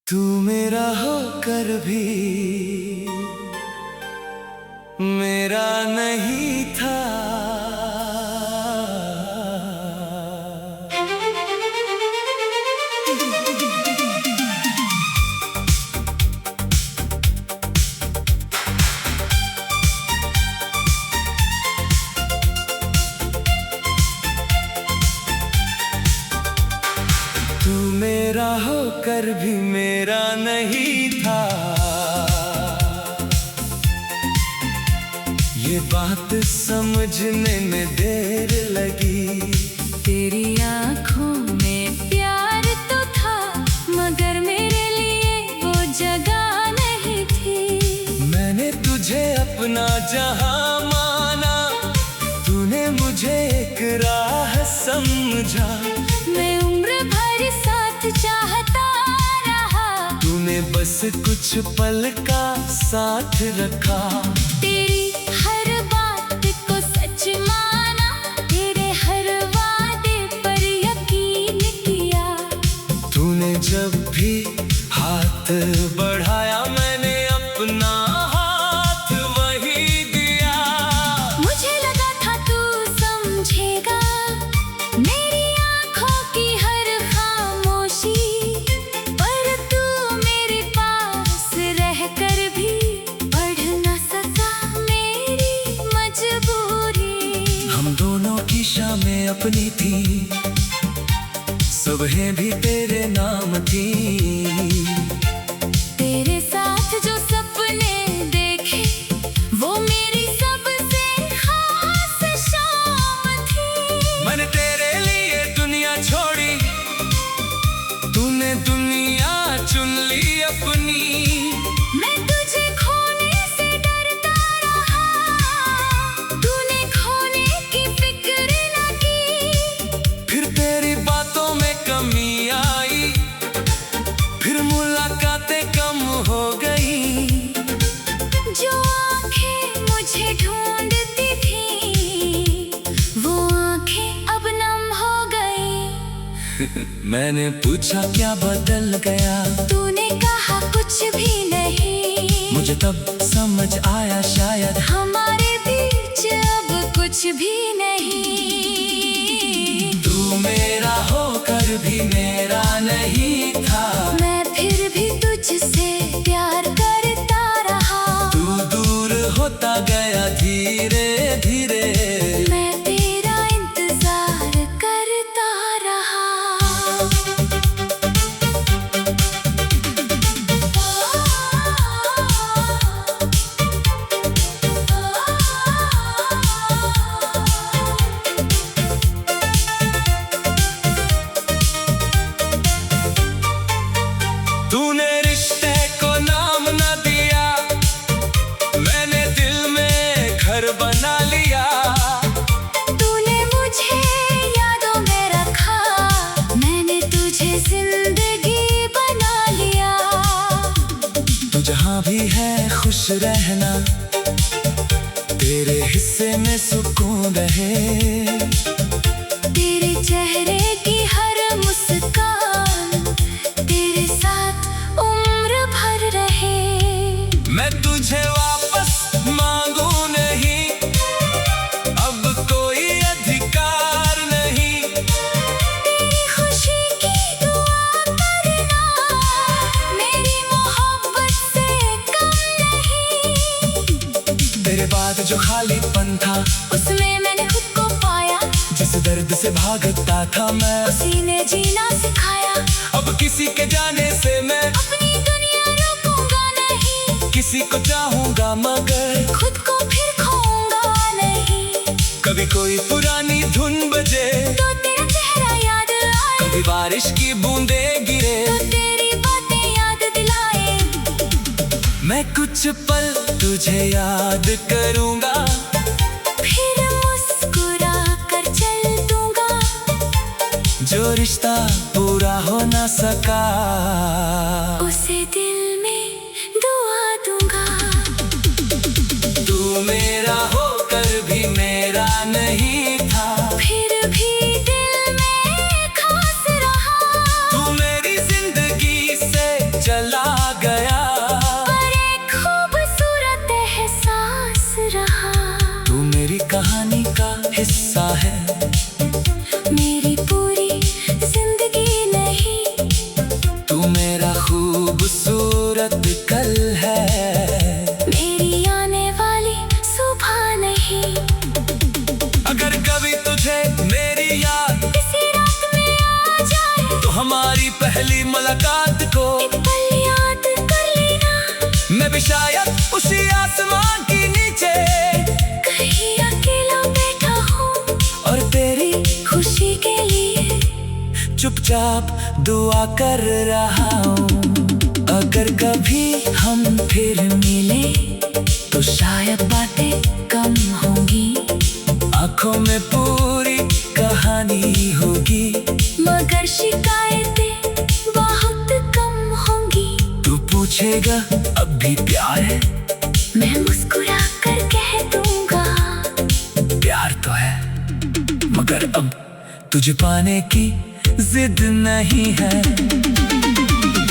तू मेरा होकर भी मेरा नहीं था। तू मेरा होकर भी मेरा नहीं था। ये बात समझने में देर लगी। तेरी आँखों में प्यार तो था, मगर मेरे लिए वो जगह नहीं थी। मैंने तुझे अपना जहां माना, तूने मुझे एक राह समझा। मैं उम्र भर साथ चाहता रहा, तूने बस कुछ पल का साथ रखा। तेरी हर बात को सच माना, तेरे हर वादे पर यकीन किया। तूने जब भी हाथ बढ़ाया मैंने अपना हाथ वही दिया। मुझे लगा था तू समझेगा मेरी आँखों की हर खामोशी, पर तू मेरे पास रहकर भी पढ़ न सका मेरी मजबूरी। हम दोनों की शामें अपनी थी, सुबहें भी तेरे नाम थी। तेरे साथ जो सपने देखे वो मेरी सबसे खास शाम थी। मैंने तेरे लिए दुनिया छोड़ी, तूने दुनिया चुन ली अपनी। मैं तुझे खोने से डरता रहा, तूने खोने की फिक्र न की। फिर तेरी बातों में कमी आई, फिर मुलाकातें कम हो गई। जो आँखें मुझे ढूंढती थी, वो आँखें अब नम हो गई। मैंने पूछा क्या बदल गया, तूने कहा कुछ भी नहीं। मुझे तब समझ आया शायद हमारे बीच अब कुछ भी नहीं। तू मेरा होकर भी मेरा नहीं था। मैं फिर भी तुझसे प्यार करता रहा। तू दूर होता गया धीरे धीरे। मैं तेरा इंतजार करता रहा। तूने रिश्ते को नाम न दिया, मैंने दिल में घर बना लिया। तूने मुझे यादों में रखा, मैंने तुझे जिंदगी बना लिया। तू जहाँ भी है खुश रहना, तेरे हिस्से में सुकून रहे। तेरे चेहरे की हर मुस्कान तेरे साथ उम्र भर रहे। मैं तुझे वापस मांगू नहीं, अब कोई अधिकार नहीं। तेरी खुशी की दुआ करना, मेरी मोहब्बत से कम नहीं। तेरे बाद जो खालीपन था, उसमें मैंने खुद को पाया। जिस दर्द से भागता था मैं, उसी ने जीना सिखाया। अब किसी के जाने से मैं अपनी दुनिया रोकूंगा नहीं, किसी को चाहूंगा मगर खुद को फिर खोऊंगा नहीं। कभी कोई पुरानी धुन बजे, तो तेरा चेहरा याद आए, कभी बारिश की बूंदें गिरे, तो तेरी बातें याद दिलाए। मैं कुछ पल तुझे याद करूंगा, फिर मुस्कुरा कर चल दूंगा। जो रिश्ता पूरा हो ना सका, उसे दिल में दुआ दूंगा। तू मेरा होकर भी मेरा नहीं था। फिर भी दिल में खास रहा। तू मेरी जिंदगी से चल मेरा खूबसूरत कल है, मेरी आने वाली सुबह नहीं। अगर कभी तुझे मेरी याद इसी रात में आ जाए तो हमारी पहली मुलाकात को एक पल याद कर लेना। मैं भी शायद उसी आसमान के नीचे कहीं अकेला बैठा हूँ और तेरी खुशी के लिए चुपचाप दुआ कर रहा हूँ। अगर कभी हम फिर मिले तो शायद बातें कम होंगी, आंखों में पूरी कहानी होगी, मगर शिकायतें बहुत कम होंगी। तू पूछेगा अब भी प्यार है, मैं मुस्कुरा कर कह दूंगा प्यार तो है मगर अब तुझे पाने की जिद नहीं है।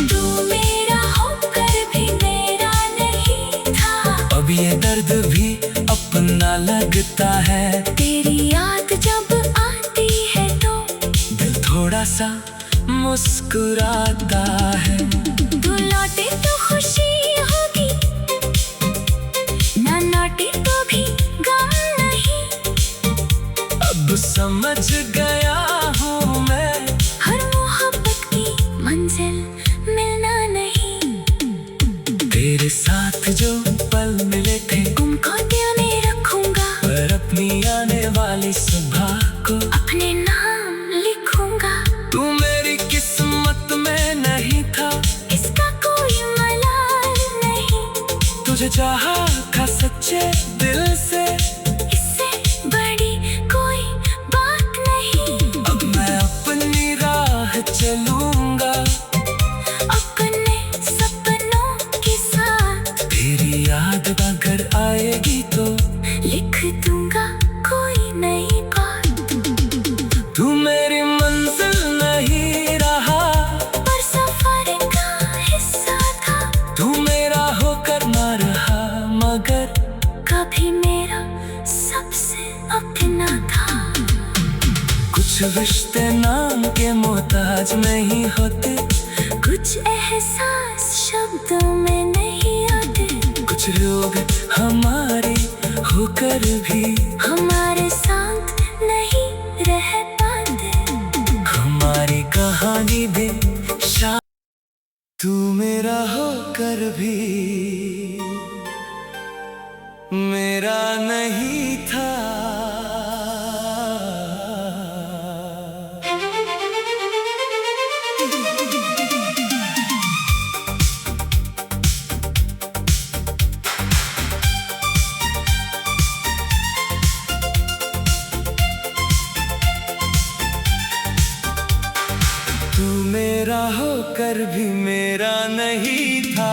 तू मेरा होकर भी मेरा नहीं था, अब ये दर्द भी अपना लगता है। तेरी याद जब आती है तो दिल थोड़ा सा मुस्कुराता है। तू लौटे तो खुशी होगी, ना लौटे तो भी गम नहीं। अब समझ गया हूँ मैं, हर मोहब्बत की मंजिल मिलना नहीं। तेरे साथ जो पल मिले थे उनको दिल में रखूंगा, पर अपनी आने वाली सुबह को अपने नाम लिखूंगा। तू मेरी किस्मत में नहीं था, इसका कोई मलाल नहीं। तुझे चाहा था सच्चे दिल से, इससे बड़ी कोई बात नहीं। अब मैं अपनी राह चलूंगा अपने सपनों के साथ, तेरी याद अगर आएगी तो लिख दूंगा कोई नई बात। तू मेरी मंजिल नहीं रहा, पर सफर का हिस्सा था। तू मेरा होकर ना रहा मगर कभी मेरा सबसे अपना था। कुछ रिश्ते नाम के मोहताज नहीं होते, कुछ एहसास शब्दों में नहीं आते, कुछ लोग हमारे होकर भी हमारे साथ नहीं रह पाते। हमारी कहानी भी तू मेरा होकर भी मेरा नहीं था। तू मेरा होकर भी मेरा नहीं था,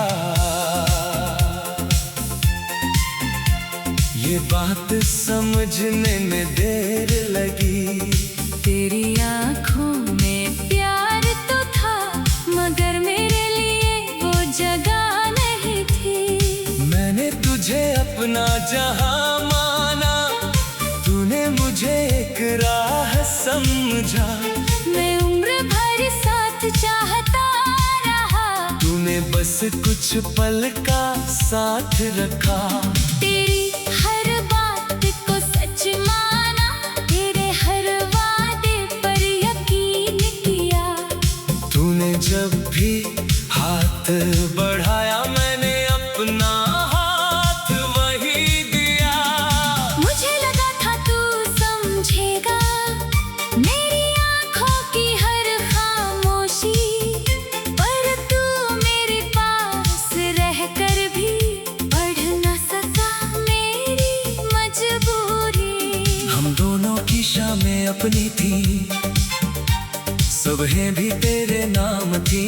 ये बात समझने में देर लगी। तेरी आँखों में प्यार तो था, मगर मेरे लिए वो जगह नहीं थी। मैंने तुझे अपना जहां माना, तूने मुझे एक राह समझा। मैं उम्र भर साथ चाहता रहा, तूने बस कुछ पल का साथ रखा। तेरी हर बात को सच माना, तेरे हर वादे पर यकीन किया। तूने जब भी हाथ बढ़ाया मैंने अपना हाथ वही दिया। मुझे लगा था तू समझेगा मेरी आँखों की हर खामोशी, पर तू मेरे पास रहकर भी पढ़ न सका मेरी मजबूरी। हम दोनों की शामें अपनी थी, सुबहें भी तेरे नाम थी।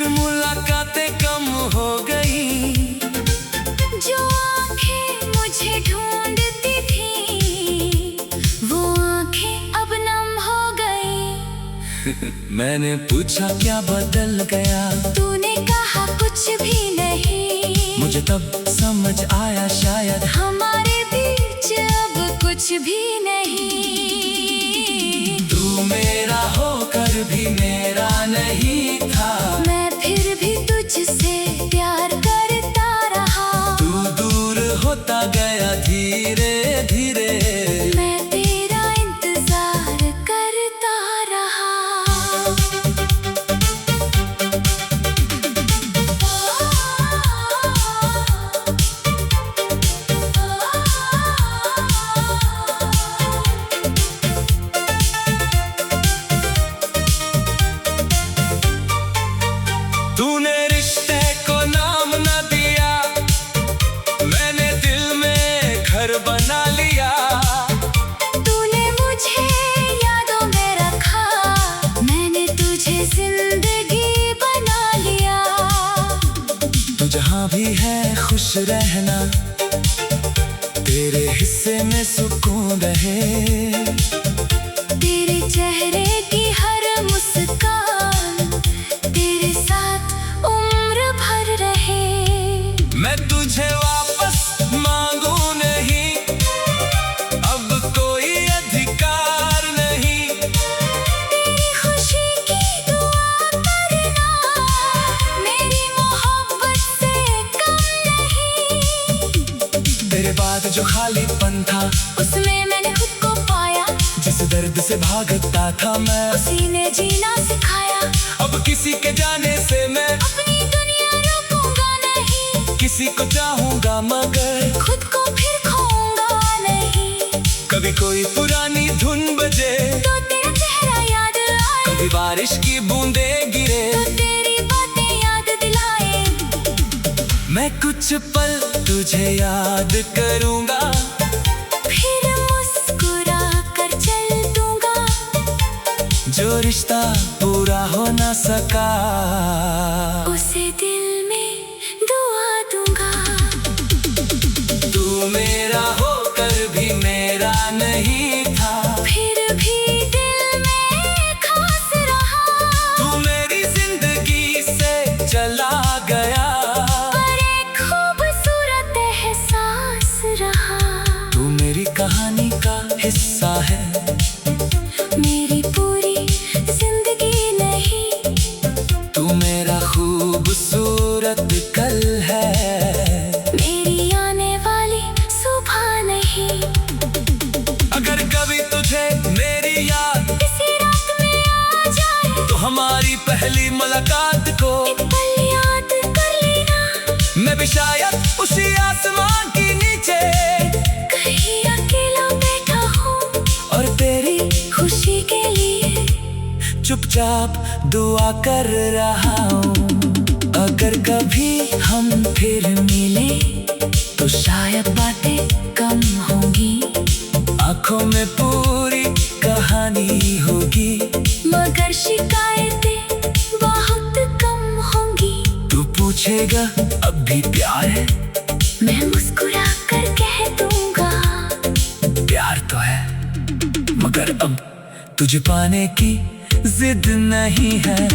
फिर मुलाकातें कम हो गई। जो आंखें मुझे ढूंढती थी वो आंखें अब नम हो गई। मैंने पूछा क्या बदल गया, तूने कहा कुछ भी नहीं। मुझे तब समझ आया शायद हमारे बीच अब कुछ भी नहीं। तू मेरा होकर भी मेरा नहीं था। मैं फिर भी तुझसे प्यार करता रहा। तू दूर होता गया धीरे धीरे। मैं तेरा इंतजार करता रहा। तूने रिश्ते को नाम न दिया, मैंने दिल में घर बना लिया। तूने मुझे यादों में रखा, मैंने तुझे जिंदगी बना लिया। तू जहाँ भी है खुश रहना, तेरे हिस्से में सुकून रहे। तेरे चेहरे की हर मुस्कान तेरे साथ उम्र भर रहे। मैं तुझे वापस मांगू नहीं, अब कोई अधिकार नहीं। तेरी खुशी की दुआ करना, मेरी मोहब्बत से कम नहीं। तेरे बाद जो खालीपन था, उसमें मैंने खुद को पाया। जिस दर्द से भागता था मैं, उसी ने जीना सिखाया। अब किसी के जाने से मैं अपनी दुनिया रोकूंगा नहीं। किसी को चाहूंगा मगर खुद को फिर खोऊंगा नहीं। कभी कोई पुरानी धुन बजे, तो तेरा चेहरा याद आए। कभी बारिश की बूंदें गिरे, तो तेरी बातें याद दिलाए। मैं कुछ पल तुझे याद करूंगा। फिर मुस्कुरा कर चल दूंगा। जो रिश्ता पूरा हो ना सका, उसे दिल में दुआ दूंगा। तू मेरा होकर भी मेरा नहीं था। फिर भी दिल में खास रहा। तू मेरी जिंदगी से चला गया, पर एक खूबसूरत एहसास रहा। तू मेरी कहानी का हिस्सा है। मेरी पूरी जिंदगी नहीं। तू मेरा खूबसूरत कल है, मेरी आने वाली सुबह नहीं। अगर कभी तुझे मेरी याद इसी रात में आ जाए, तो हमारी पहली मुलाकात को एक पल याद कर लेना। मैं भी शायद उसी आसमान के नीचे कहीं अकेला बैठा हूँ और तेरी खुशी के लिए चुपचाप दुआ कर रहा हूँ। अगर कभी हम फिर मिले तो शायद बातें कम होंगी, आंखों में पूरी कहानी होगी। मगर शिकायतें बहुत कम होंगी। तू पूछेगा अब भी प्यार है, मैं मुस्कुरा कर कह दूंगा। प्यार तो है मगर अब तुझे पाने की जिद नहीं है।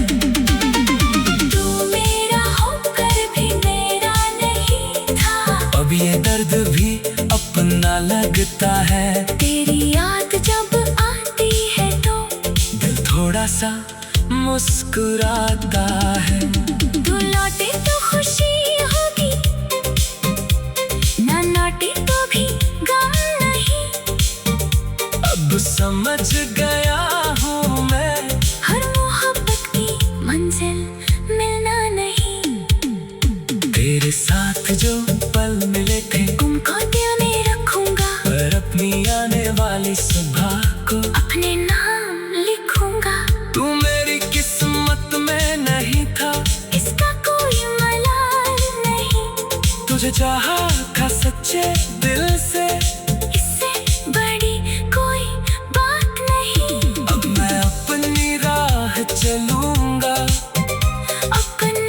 तू मेरा होकर भी मेरा नहीं था। अब ये दर्द भी अपना लगता है। तेरी याद जब आती है तो दिल थोड़ा सा मुस्कुराता है। तू लौटे तो खुशी होगी, ना लौटे तो भी गम नहीं। अब समझ गया हूँ मैं, हर मोहब्बत की मंजिल मिलना नहीं। तेरे साथ जो पल मिले थे उनको दिल में रखूंगा। पर अपनी आने वाली सुबह को अपने नाम लिखूंगा। तू मेरी किस्मत में नहीं था, इसका कोई मलाल नहीं। तुझे चाहा था सच्चे दिल से, इससे बड़ी कोई बात नहीं। अब मैं अपनी राह चलूंगा। अपना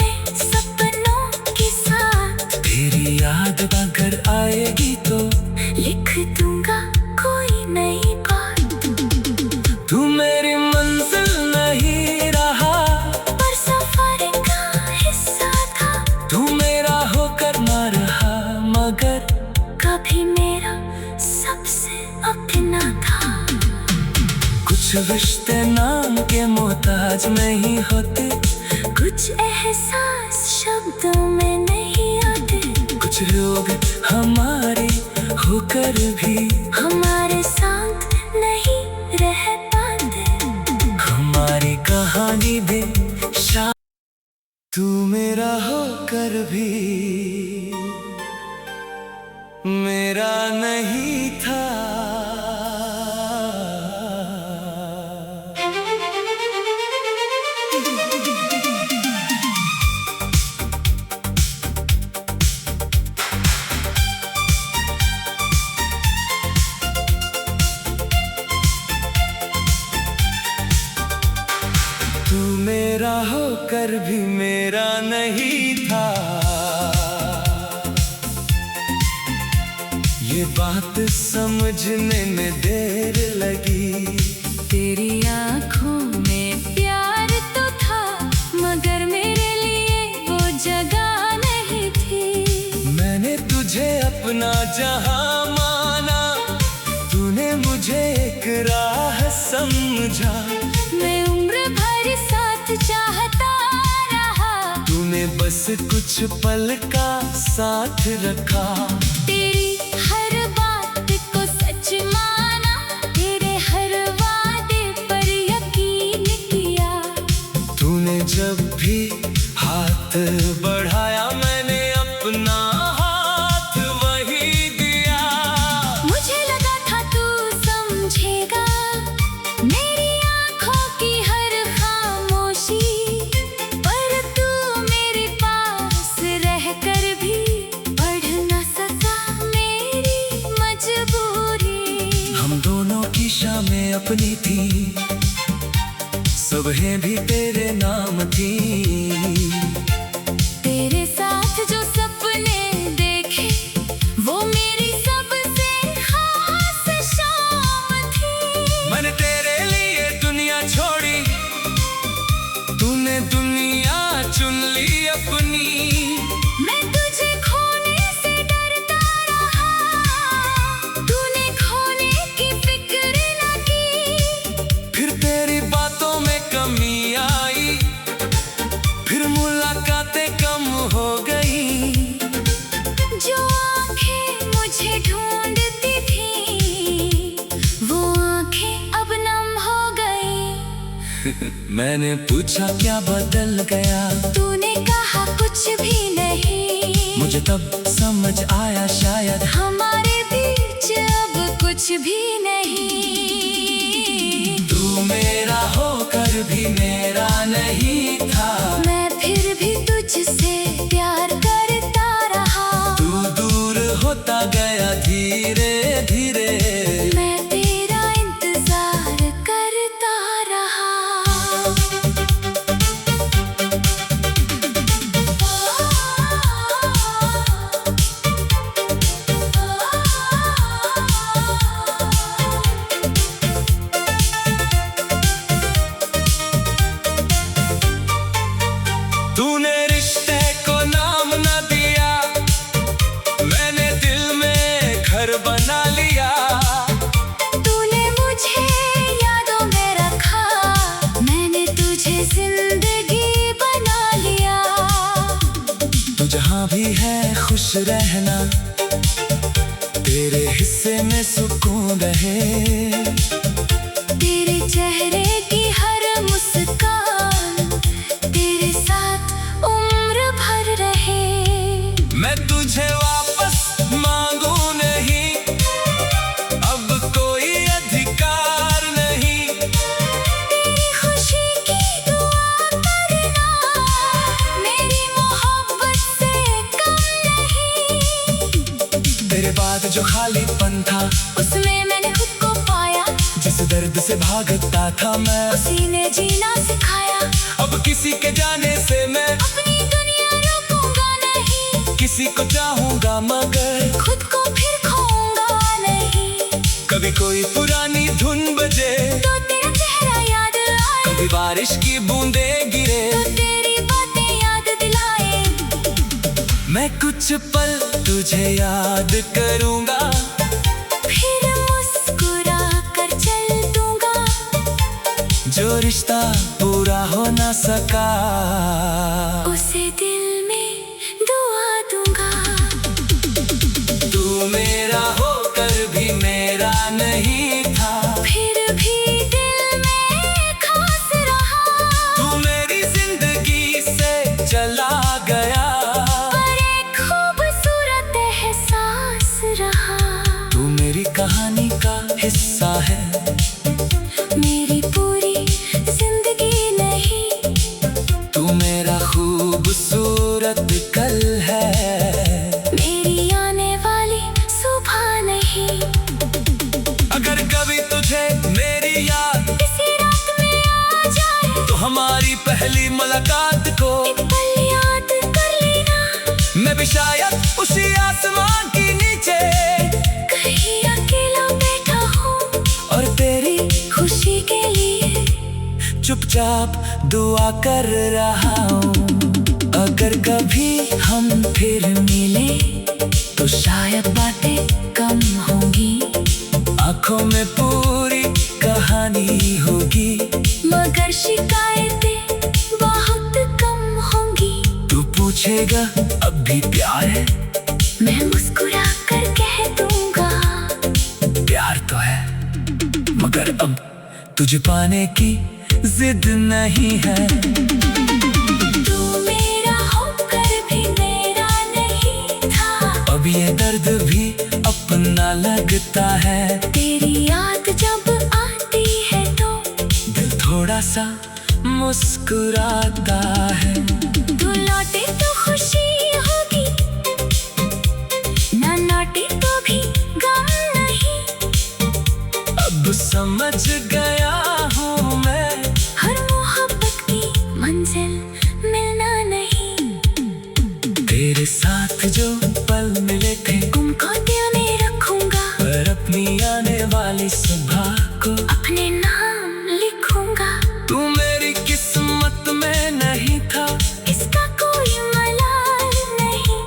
कुछ रिश्ते नाम के मोहताज नहीं होते, कुछ एहसास शब्दों में नहीं आते, कुछ लोग हमारे होकर भी हमारे साथ नहीं रह पाते। हमारी कहानी भी तू मेरा होकर भी मेरा नहीं था। तू मेरा होकर भी मेरा नहीं था, ये बात समझने में देर लगी। तेरी आँखों में प्यार तो था, मगर मेरे लिए वो जगह नहीं थी। मैंने तुझे अपना जहां माना, तूने मुझे एक राह समझा। मैं उम्र भर साथ चाहता रहा, तूने बस कुछ पल का साथ रखा। तेरी हर बात को सच माना, तेरे हर वादे पर यकीन किया। तूने जब भी हाथ बढ़ाया मैंने अपना हाथ वही दिया। मुझे लगा था तू समझेगा मेरी आँखों की हर खामोशी, पर तू मेरे पास रहकर भी पढ़ न सका मेरी मजबूरी। हम दोनों की शामें अपनी थी, सुबहें भी तेरे नाम थी। तेरे साथ जो सपने देखे वो मेरी सबसे खास शाम थी। मैंने तेरे लिए दुनिया छोड़ी, तूने दुनिया चुन ली अपनी। मैं तुझे खोने से डरता रहा, तूने खोने की फिक्र न की। फिर तेरी बातों में कमी आई, फिर मुलाकातें कम हो गई। जो आंखें मुझे ढूंढती थी, वो आंखें अब नम हो गई। मैंने पूछा क्या बदल गया, तूने कहा कुछ भी नहीं। मुझे तब समझ आया शायद हमारे बीच अब कुछ भी नहीं। तू मेरा होकर भी मेरा नहीं था, मैं फिर भी तुझसे प्यार करता रहा। तू दूर होता गया धीरे धीरे। मैं तेरा इंतजार करता रहा। तूने रिश्ते को नाम न दिया, मैंने दिल में घर बना लिया। तूने मुझे यादों में रखा, मैंने तुझे जिंदगी बना लिया। तू जहाँ भी है खुश रहना, तेरे हिस्से में सुकून रहे। तेरे चेहरे की हर मुस्कान तेरे साथ उम्र भर रहे। मैं तुझे वापस मांगू नहीं, अब कोई अधिकार नहीं। तेरी खुशी की दुआ करना, मेरी मोहब्बत से कम नहीं। तेरे बाद जो खालीपन था, उसमें मैंने खुद को पाया। जिस दर्द से भागता था मैं, उसी ने जीना सिखाया। अब किसी के जाने से मैं अपनी दुनिया रोकूंगा नहीं, किसी को चाहूंगा मगर खुद को फिर खोऊंगा नहीं। कभी कोई पुरानी धुन बजे, तो तेरा चेहरा याद आए, कभी बारिश की बूंदें गिरे, तो तेरी बातें याद दिलाए। मैं कुछ पल तुझे याद करूंगा, फिर मुस्कुरा कर चल दूंगा। जो रिश्ता पूरा हो ना सका, उसे दिल में दुआ दूंगा। तू मेरा होकर भी मेरा नहीं था, फिर भी दिल में खास रहा। तू मेरी जिंदगी से चला गया, पर एक खूबसूरत एहसास रहा। तू मेरी कहानी का हिस्सा है, मेरी पूरी जिंदगी नहीं। तू मेरा खूबसूरत कल है, मेरी आने वाली सुबह नहीं। अगर कभी तुझे मेरी याद इसी रात में आ जाए, तो हमारी पहली मुलाकात को एक पल याद कर लेना। मैं भी शायद उसी आसमान के नीचे कहीं अकेला बैठा हूँ, और तेरी खुशी के लिए चुपचाप दुआ कर रहा हूँ। अगर कभी हम फिर मिले तो शायद बातें कम होंगी, आंखों में पूरी कहानी होगी, मगर शिकायतें बहुत कम होंगी। तू पूछेगा अब भी प्यार है, मैं मुस्कुरा कर कह दूंगा, प्यार तो है मगर अब तुझे पाने की जिद नहीं है। तू मेरा होकर भी मेरा नहीं था, अब ये दर्द भी अपना लगता है, तेरी याद जब आती है तो दिल थोड़ा सा मुस्कुराता है। तू लौटे तो खुशी होगी, ना लौटे तो भी गम नहीं। अब समझ गया हूँ मैं, हर मोहब्बत की मंजिल मिलना नहीं। तेरे साथ जो पल मिले थे उनको दिल में रखूंगा, पर अपनी आने वाली सुबह को अपने नाम लिखूंगा। तू मेरी किस्मत में नहीं था, इसका कोई मलाल नहीं।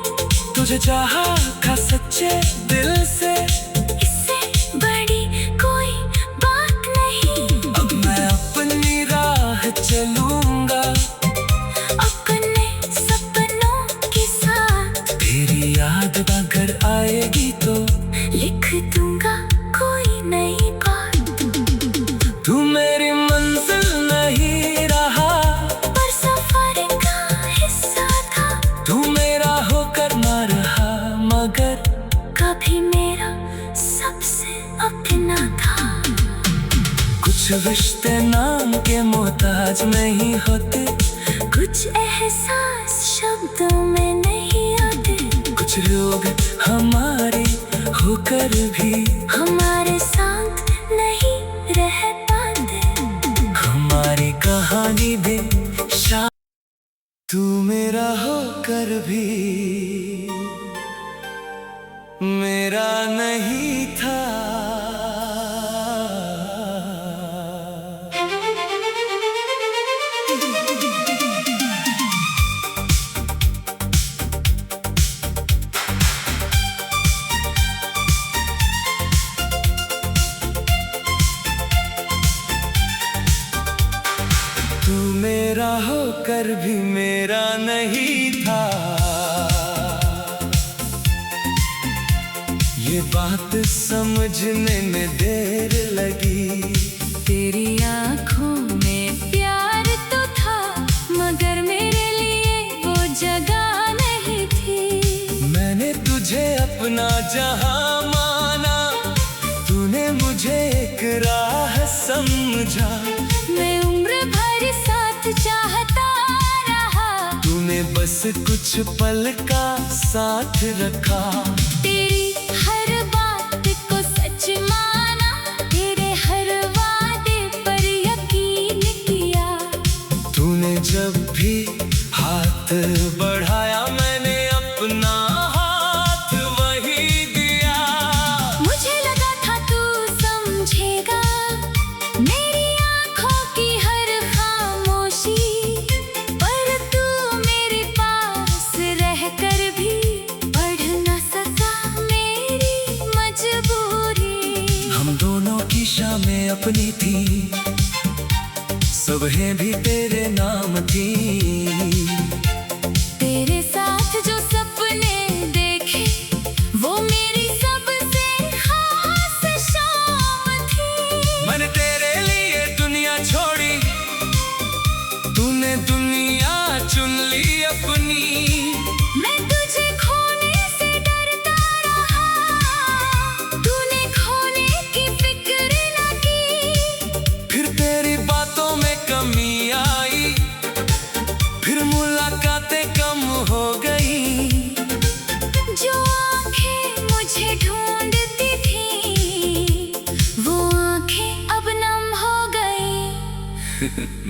तुझे चाहा था सच्चे दिल से, इससे बड़ी कोई बात नहीं। अब मैं अपनी राह चलूंगा, अपने सपनों के साथ तेरी याद अगर आएगी तो लिख दूंगा कोई नई बात। तू मेरी मंजिल नहीं रहा, पर सफर का हिस्सा था। तू मेरा होकर ना रहा, मगर कभी मेरा सबसे अपना था। कुछ रिश्ते नाम के मोहताज नहीं होते, कुछ एहसास शब्दों में नहीं आते, कुछ लोग हमारे होकर भी हमारे साथ नहीं रह पाते। हमारी कहानी भी तू मेरा होकर भी मेरा नहीं था। तू मेरा होकर भी मेरा नहीं था, ये बात समझने में देर लगी। तेरी आँखों में प्यार तो था, मगर मेरे लिए वो जगह नहीं थी। मैंने तुझे अपना जहां माना, तूने मुझे एक राह समझा। मैं उम्र भर साथ चाहता रहा, तूने बस कुछ पल का साथ रखा। तेरी हर बात को सच माना, तेरे हर वादे पर यकीन किया। तूने जब भी हाथ बढ़ाया, मैंने अपना हाथ वही दिया। मुझे लगा था तू समझेगा मेरी आँखों की हर खामोशी, पर तू मेरे पास रहकर भी पढ़ न सका मेरी मजबूरी। हम दोनों की शामें अपनी थी,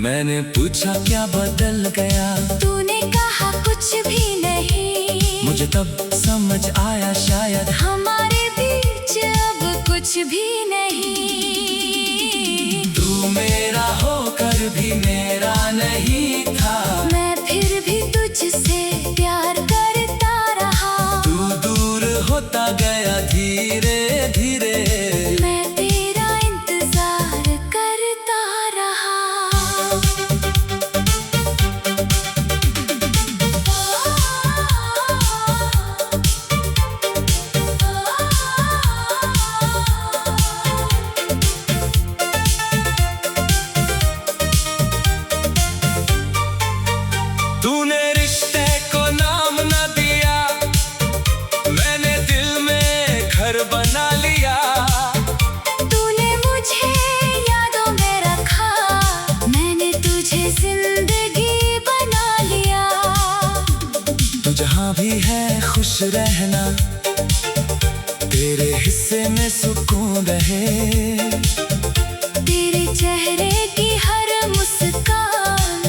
मैंने पूछा क्या बदल गया, तूने कहा कुछ भी नहीं। मुझे तब समझ आया शायद हमारे बीच अब कुछ भी नहीं। तू मेरा होकर भी मेरा नहीं था, मैं फिर भी तुझसे प्यार करता रहा। तू दूर होता गया धीरे धीरे, मैं तेरा इंतजार करता रहा। तूने रिश्ते को नाम न दिया, मैंने दिल में घर बना लिया। तूने मुझे यादों में रखा, मैंने तुझे जिंदगी बना लिया। तू जहाँ भी है खुश रहना, तेरे हिस्से में सुकून रहे। तेरे चेहरे की हर मुस्कान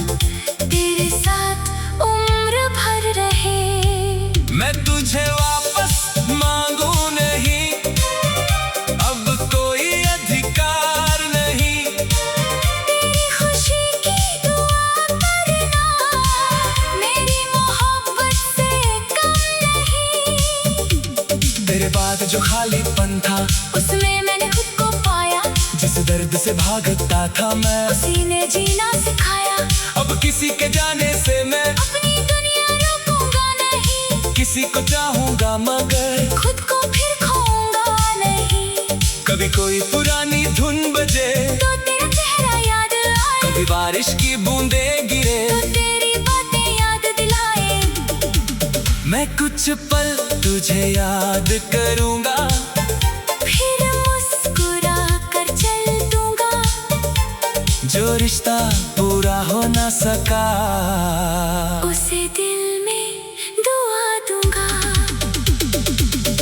तेरे साथ उम्र भर रहे। मैं तुझे वापस मांगू नहीं, अब कोई अधिकार नहीं। तेरी खुशी की दुआ करना, मेरी मोहब्बत से कम नहीं। तेरे बाद जो खालीपन था, उसमें मैंने खुद को पाया। जिस दर्द से भागता था मैं, उसी ने जीना सिखाया। अब किसी के जाने से मैं अपनी दुनिया रोकूंगा नहीं, किसी को चाहूंगा मगर खुद को फिर खोऊंगा नहीं। कभी कोई पुरानी धुन बजे, तो तेरा चेहरा याद आए, कभी बारिश की बूंदें गिरे, तो तेरी बातें याद दिलाए। मैं कुछ पल तुझे याद करूंगा, फिर मुस्कुरा कर चल दूंगा। जो रिश्ता पूरा हो ना सका, उसे दिल में दुआ दूंगा।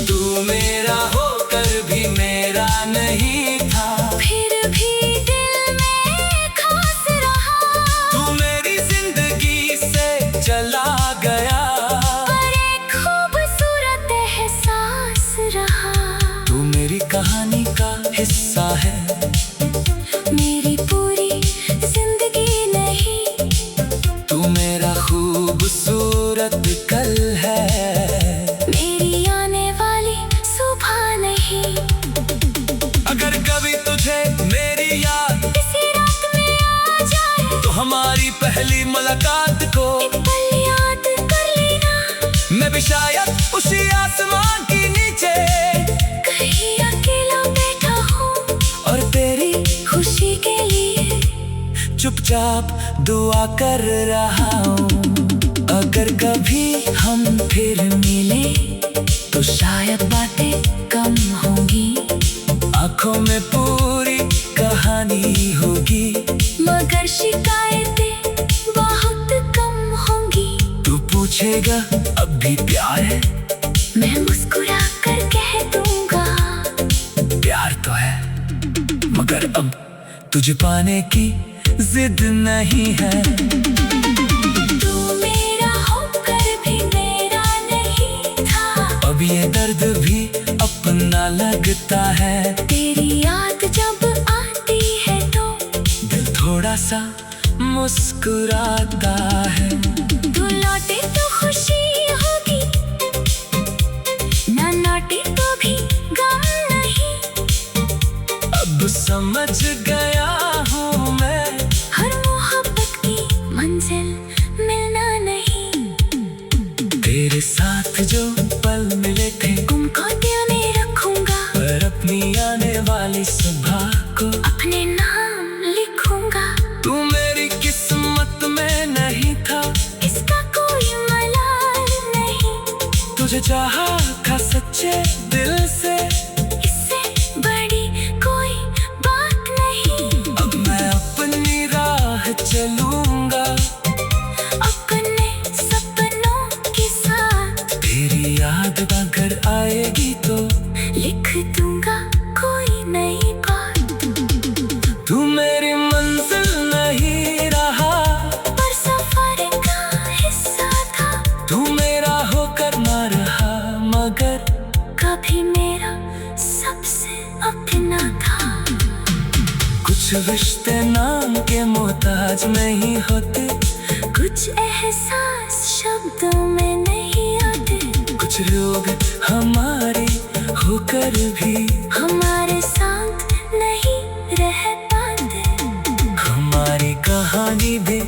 तू मेरा होकर भी मेरा नहीं था, फिर भी दिल में खास रहा। तू मेरी जिंदगी से चला गया, पर एक खूबसूरत एहसास रहा। तू मेरी कहानी का हिस्सा है, मेरी पूरी जिंदगी नहीं। तू मेरा खूबसूरत कल है, मेरी आने वाली सुबह नहीं। अगर कभी तुझे मेरी याद इसी रात में आ जाए, तो हमारी पहली मुलाकात को एक पल याद कर लेना। मैं भी शायद उसी आसमान के नीचे कहीं अकेला बैठा हूँ, और तेरी खुशी के लिए चुपचाप दुआ कर रहा हूँ। अगर कभी हम फिर मिले तो शायद बातें कम होंगी, आंखों में पूरी कहानी होगी, मगर शिकायतें बहुत कम होंगी। तू पूछेगा अब भी प्यार है, मैं मुस्कुरा कर कह दूंगा। प्यार तो है मगर अब तुझे पाने की जिद नहीं है। तू मेरा होकर भी मेरा नहीं था, अब ये दर्द भी अपना लगता है। तेरी याद जब आती है तो दिल थोड़ा सा मुस्कुराता है। तू लौटे तो खुशी होगी, ना लौटे तो भी गम नहीं। अब समझ गया हूँ मैं, हर मोहब्बत की मंजिल मिलना नहीं। तेरे साथ जो पल मिले थे उनको दिल में रखूंगा, पर अपनी आने वाली सुबह को अपने नाम लिखूंगा। तू मेरी किस्मत में नहीं था, इसका कोई मलाल नहीं। तुझे चाहा था सच्चे दिल से, इससे बड़ी कोई बात नहीं। अब मैं अपनी राह चलूंगा, अपने सपनों के साथ। तेरी याद अगर आएगी तो लिख दूंगा कोई नई बात। तू मेरी मंजिल नहीं, राह तू मेरा होकर ना रहा मगर कभी मेरा सबसे अपना था। कुछ रिश्ते नाम के मोहताज नहीं होते, कुछ एहसास शब्दों में नहीं आते, कुछ लोग हमारे होकर भी हमारे साथ नहीं रह पाते। हमारी कहानी भी